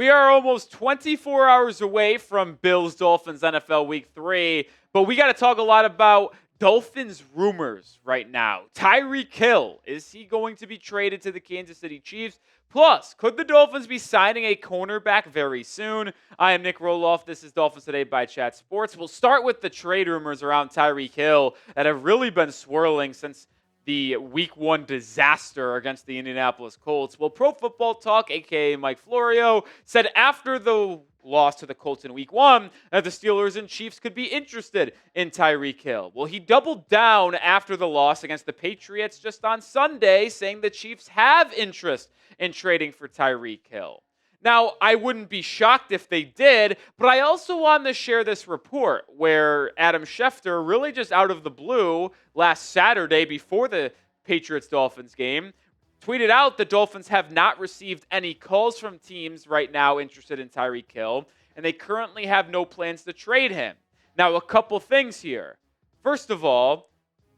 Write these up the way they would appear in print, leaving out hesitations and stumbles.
We are almost 24 hours away from Bills-Dolphins NFL Week 3, but we got to talk a lot about Dolphins rumors right now. Tyreek Hill, is he going to be traded to the Kansas City Chiefs? Plus, could the Dolphins be signing a cornerback very soon? I am Nick Roloff. This is Dolphins Today by Chat Sports. We'll start with the trade rumors around Tyreek Hill that have really been swirling since the Week 1 disaster against the Indianapolis Colts. Well, Pro Football Talk, a.k.a. Mike Florio, said after the loss to the Colts in Week 1 that the Steelers and Chiefs could be interested in Tyreek Hill. Well, he doubled down after the loss against the Patriots just on Sunday, saying the Chiefs have interest in trading for Tyreek Hill. Now, I wouldn't be shocked if they did, but I also wanted to share this report where Adam Schefter, really just out of the blue, last Saturday before the Patriots-Dolphins game, tweeted out the Dolphins have not received any calls from teams right now interested in Tyreek Hill, and they currently have no plans to trade him. Now, a couple things here. First of all,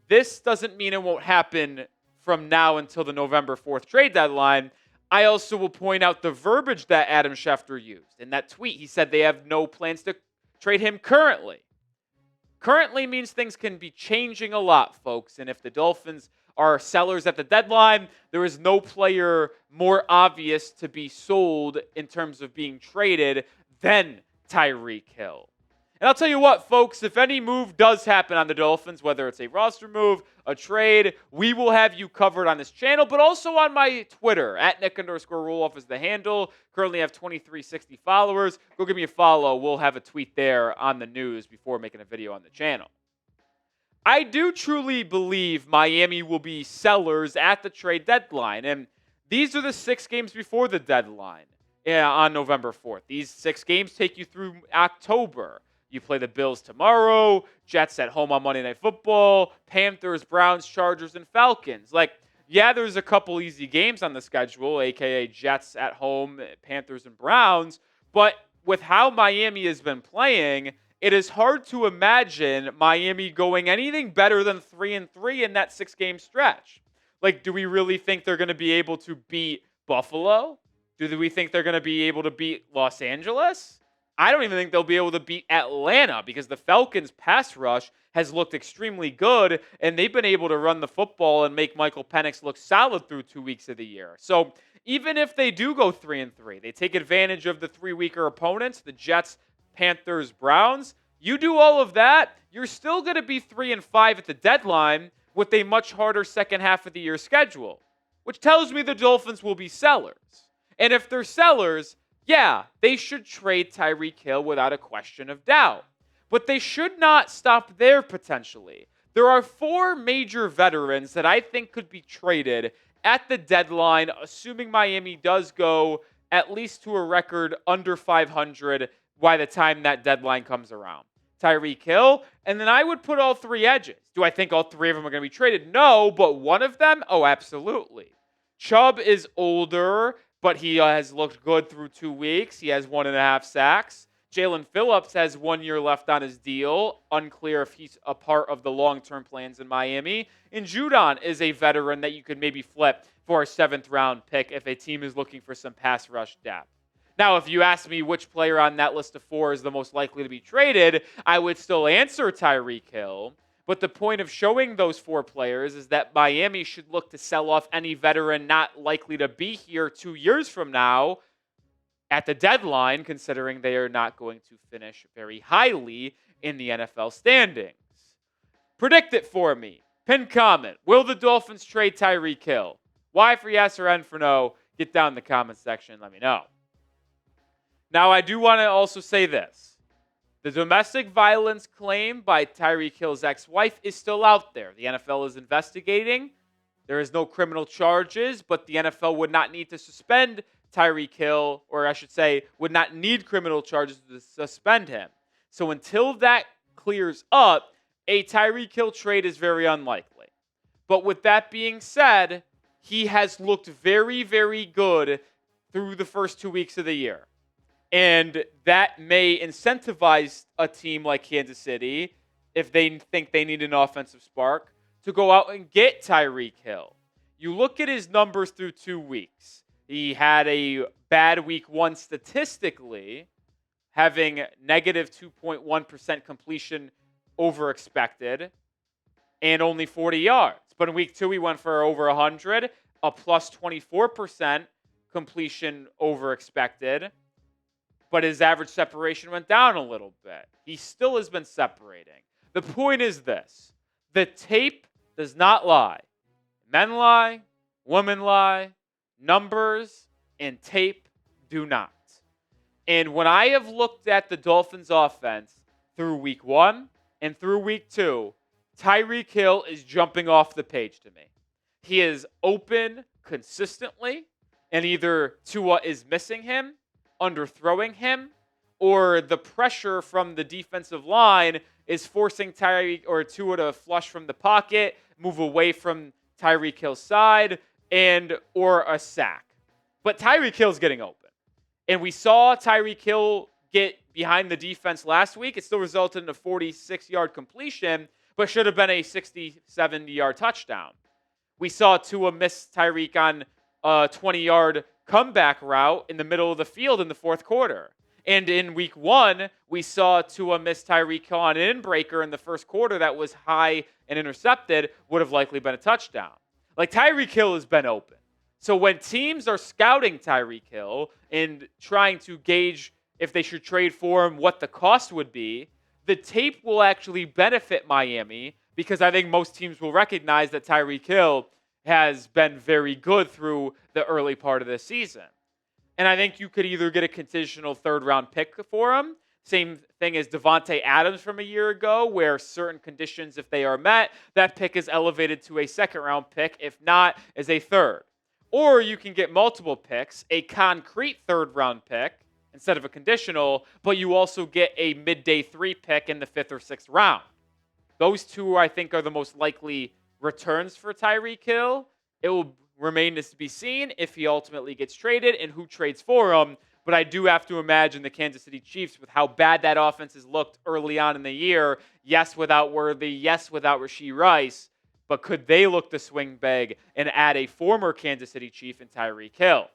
this doesn't mean it won't happen from now until the November 4th trade deadline. I also will point out the verbiage that Adam Schefter used. In that tweet, he said they have no plans to trade him currently. Currently means things can be changing a lot, folks. And if the Dolphins are sellers at the deadline, there is no player more obvious to be sold in terms of being traded than Tyreek Hill. And I'll tell you what, folks, if any move does happen on the Dolphins, whether it's a roster move, a trade, we will have you covered on this channel, but also on my Twitter, at Nick_Roloff is the handle. Currently have 2360 followers. Go give me a follow. We'll have a tweet there on the news before making a video on the channel. I do truly believe Miami will be sellers at the trade deadline, and these are the 6 games before the deadline on November 4th. These 6 games take you through October. You play the Bills tomorrow, Jets at home on Monday Night Football, Panthers, Browns, Chargers, and Falcons. There's a couple easy games on the schedule, a.k.a. Jets at home, Panthers, and Browns. But with how Miami has been playing, it is hard to imagine Miami going anything better than 3-3 in that 6-game stretch. Do we really think they're going to be able to beat Buffalo? Do we think they're going to be able to beat Los Angeles? I don't even think they'll be able to beat Atlanta because the Falcons' pass rush has looked extremely good, and they've been able to run the football and make Michael Penix look solid through 2 weeks of the year. So even if they do go 3-3, they take advantage of the 3 weaker opponents, the Jets, Panthers, Browns. You do all of that, you're still going to be 3-5 at the deadline with a much harder second half of the year schedule, which tells me the Dolphins will be sellers. And if they're sellers, yeah, they should trade Tyreek Hill without a question of doubt. But they should not stop there potentially. There are 4 major veterans that I think could be traded at the deadline, assuming Miami does go at least to a record under 500 by the time that deadline comes around. Tyreek Hill, and then I would put all 3 edges. Do I think all 3 of them are going to be traded? No, but one of them? Oh, absolutely. Chubb is older, but he has looked good through 2 weeks. He has 1.5 sacks. Jalen Phillips has 1 year left on his deal. Unclear if he's a part of the long-term plans in Miami. And Judon is a veteran that you could maybe flip for a 7th-round pick if a team is looking for some pass rush depth. Now, if you ask me which player on that list of 4 is the most likely to be traded, I would still answer Tyreek Hill. But the point of showing those 4 players is that Miami should look to sell off any veteran not likely to be here 2 years from now at the deadline, considering they are not going to finish very highly in the NFL standings. Predict it for me. Pin comment. Will the Dolphins trade Tyreek Hill? Y for yes or N for no? Get down in the comment section and let me know. Now, I do want to also say this. The domestic violence claim by Tyreek Hill's ex-wife is still out there. The NFL is investigating. There is no criminal charges, but the NFL would not need to suspend Tyreek Hill, or I should say, would not need criminal charges to suspend him. So until that clears up, a Tyreek Hill trade is very unlikely. But with that being said, he has looked very, very good through the first 2 weeks of the year. And that may incentivize a team like Kansas City, if they think they need an offensive spark, to go out and get Tyreek Hill. You look at his numbers through 2 weeks. He had a bad week 1 statistically, having negative 2.1% completion over expected and only 40 yards. But in week 2, he went for over 100, a plus 24% completion over expected. But his average separation went down a little bit. He still has been separating. The point is this: the tape does not lie. Men lie, women lie, numbers and tape do not. And when I have looked at the Dolphins offense through week 1 and through week 2, Tyreek Hill is jumping off the page to me. He is open consistently, and either Tua is missing him, underthrowing him, or the pressure from the defensive line is forcing Tyreek or Tua to flush from the pocket, move away from Tyreek Hill's side, or a sack. But Tyreek Hill's getting open. And we saw Tyreek Hill get behind the defense last week. It still resulted in a 46-yard completion, but should have been a 60, 70-yard touchdown. We saw Tua miss Tyreek on a 20-yard comeback route in the middle of the field in the fourth quarter. And in week 1, we saw Tua miss Tyreek Hill on an in-breaker in the first quarter that was high and intercepted, would have likely been a touchdown. Like, Tyreek Hill has been open. So when teams are scouting Tyreek Hill and trying to gauge if they should trade for him, what the cost would be, the tape will actually benefit Miami, because I think most teams will recognize that Tyreek Hill has been very good through the early part of the season. And I think you could either get a conditional third-round pick for him, same thing as Devontae Adams from a year ago, where certain conditions, if they are met, that pick is elevated to a second-round pick, if not, as a third. Or you can get multiple picks, a concrete third-round pick instead of a conditional, but you also get a midday 3 pick in the 5th or 6th round. Those two, I think, are the most likely returns for Tyreek Hill. It will remain to be seen if he ultimately gets traded and who trades for him. But I do have to imagine the Kansas City Chiefs, with how bad that offense has looked early on in the year, yes, without Worthy, yes, without Rashee Rice, but could they look to swing big and add a former Kansas City Chief in Tyreek Hill?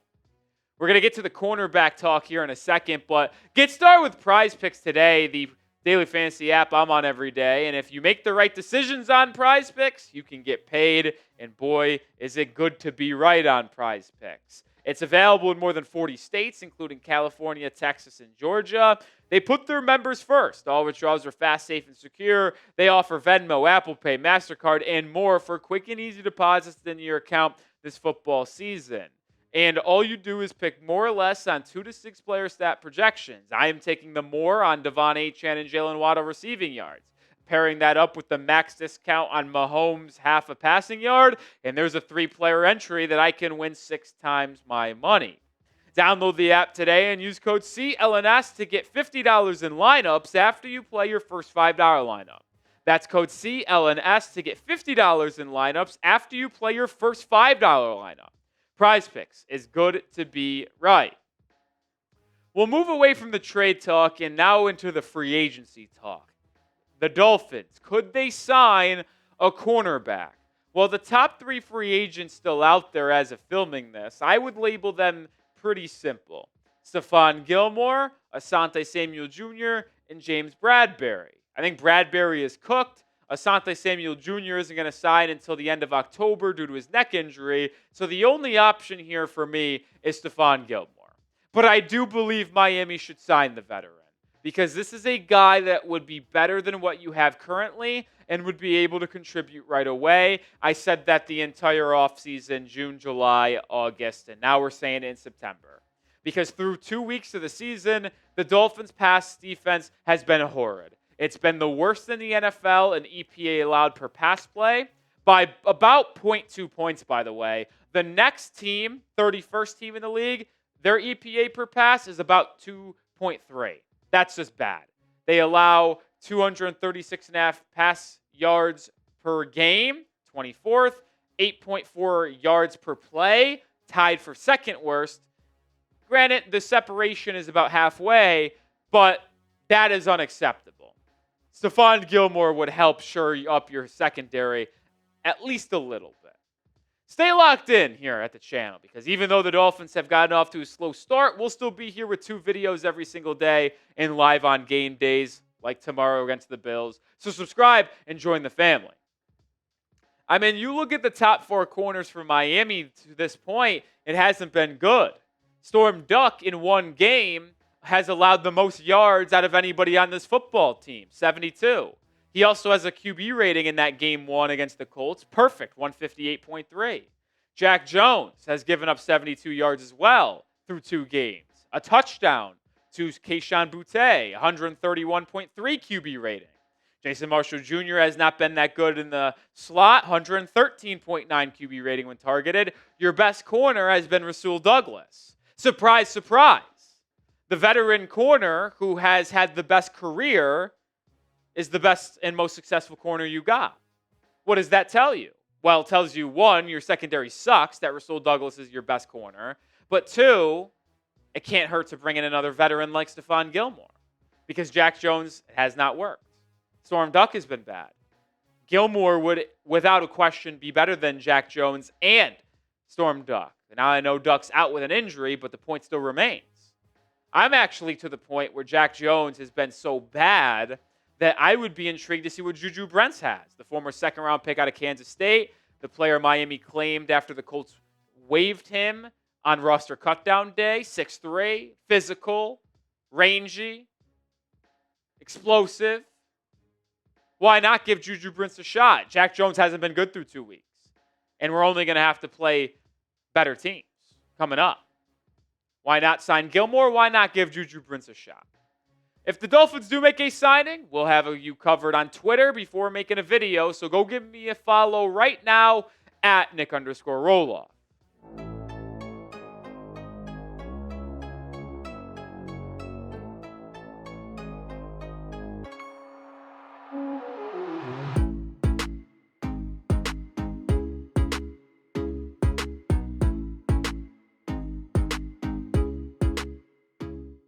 We're going to get to the cornerback talk here in a second, but get started with PrizePicks today, the daily fantasy app I'm on every day. And if you make the right decisions on PrizePicks, you can get paid. And boy, is it good to be right on PrizePicks. It's available in more than 40 states, including California, Texas, and Georgia. They put their members first. All withdrawals are fast, safe, and secure. They offer Venmo, Apple Pay, MasterCard, and more for quick and easy deposits into your account this football season. And all you do is pick more or less on 2 to 6 player stat projections. I am taking the more on Achane and Jaylen Waddle receiving yards, pairing that up with the max discount on Mahomes half a passing yard, and there's a 3-player entry that I can win 6 times my money. Download the app today and use code CLNS to get $50 in lineups after you play your first $5 lineup. That's code CLNS to get $50 in lineups after you play your first $5 lineup. PrizePicks is good to be right. We'll move away from the trade talk and now into the free agency talk. The Dolphins, could they sign a cornerback? Well, the top 3 free agents still out there as of filming this, I would label them pretty simple. Stephon Gilmore, Asante Samuel Jr., and James Bradbury. I think Bradbury is cooked. Asante Samuel Jr. isn't going to sign until the end of October due to his neck injury. So the only option here for me is Stephon Gilmore. But I do believe Miami should sign the veteran, because this is a guy that would be better than what you have currently and would be able to contribute right away. I said that the entire offseason, June, July, August, and now we're saying it in September. Because through 2 weeks of the season, the Dolphins' pass defense has been horrid. It's been the worst in the NFL in EPA allowed per pass play by about 0.2 points, by the way. The next team, 31st team in the league, their EPA per pass is about 2.3. That's just bad. They allow 236.5 pass yards per game, 24th, 8.4 yards per play, tied for second worst. Granted, the separation is about halfway, but that is unacceptable. Stephon Gilmore would help shore up your secondary at least a little bit. Stay locked in here at the channel because even though the Dolphins have gotten off to a slow start, we'll still be here with 2 videos every single day and live on game days like tomorrow against the Bills. So subscribe and join the family. I mean, you look at the top 4 corners for Miami to this point, it hasn't been good. Storm Duck in one game has allowed the most yards out of anybody on this football team, 72. He also has a QB rating in that game 1 against the Colts, perfect, 158.3. Jack Jones has given up 72 yards as well through 2 games. A touchdown to Kayshon Boutte, 131.3 QB rating. Jason Marshall Jr. has not been that good in the slot, 113.9 QB rating when targeted. Your best corner has been Rasul Douglas. Surprise, surprise. The veteran corner who has had the best career is the best and most successful corner you got. What does that tell you? Well, it tells you, 1, your secondary sucks, that Rasul Douglas is your best corner. But 2, it can't hurt to bring in another veteran like Stephon Gilmore because Jack Jones has not worked. Storm Duck has been bad. Gilmore would, without a question, be better than Jack Jones and Storm Duck. Now I know Duck's out with an injury, but the point still remains. I'm actually to the point where Jack Jones has been so bad that I would be intrigued to see what Juju Brents has, the former second-round pick out of Kansas State, the player Miami claimed after the Colts waived him on roster cutdown day, 6'3", physical, rangy, explosive. Why not give Juju Brents a shot? Jack Jones hasn't been good through 2 weeks, and we're only going to have to play better teams coming up. Why not sign Gilmore? Why not give Juju Brents a shot? If the Dolphins do make a signing, we'll have you covered on Twitter before making a video. So go give me a follow right now at Nick_Roloff.